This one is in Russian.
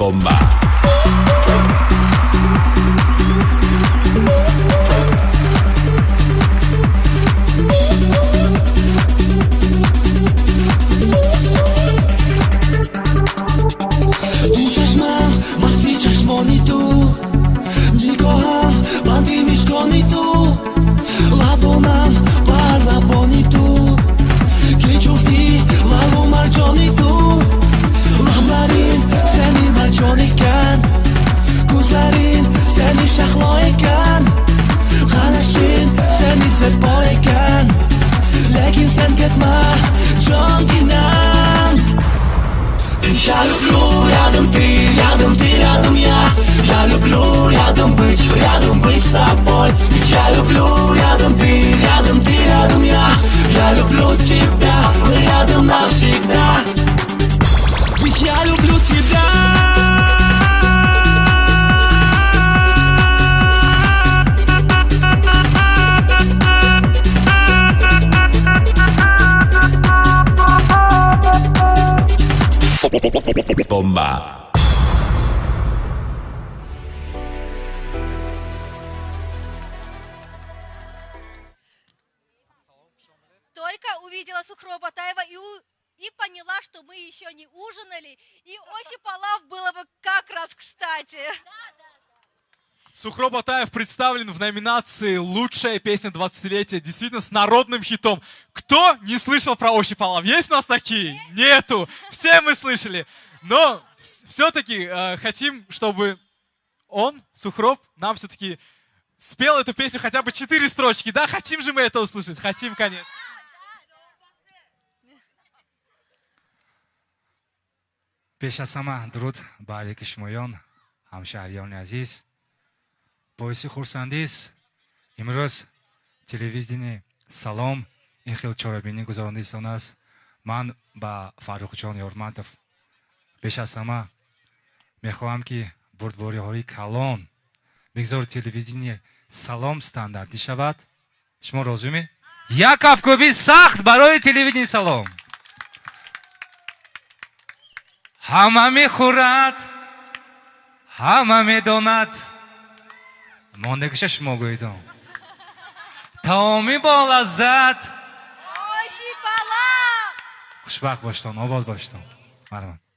Bomba. دو چشمم مستی چشمانی تو نگاهم بندی میشکنی تو لبانم بر لبانی تو که جفتی لالو مرجانی تو لبلرین سنی مرجانی کن گوزلرین سنی شخلای کن خانشین سنی زبای کن لیکن سن кетма جان گینم Я люблю рядом ты, рядом я люблю рядом быть с тобой. Ведь я люблю рядом ты, я люблю тебя, мы рядом навсегда. Ведь я люблю тебя. Bomba. Только увидела Сухрова Батаева и поняла, что мы еще не ужинали, и Ощи Палав было бы как раз кстати. Сухров Батаев представлен в номинации «Лучшая песня 20-летия», действительно с народным хитом. Кто не слышал про Ощи Палав? Есть у нас такие? Нету. Все мы слышали. Но все-таки хотим, чтобы он, Сухров, нам все-таки спел эту песню хотя бы 4 строчки. Да, хотим же мы это услышать? Хотим, конечно. пеш аз ҳама дуруд ба алики шумоён ҳамшаҳриёни азиз. боиси хурсандист имрӯз телевидение Салом ин хел чорабинӣ гузаронидан аст. ман ба Фаррухҷон Ёрматов беш аз ҳама мехоҳам ки бурдбориҳои калон мигзори телевидение Салом стандартӣ шавад. шумо розумед? як афкоби сахт барои телевидение Салом. ҳама мехӯрад, ҳама медонад. мондагиша шумо гӯедон. таоми бо лаззат. Ощи Палав! хушбахт боштон, обод боштон. марҳамат.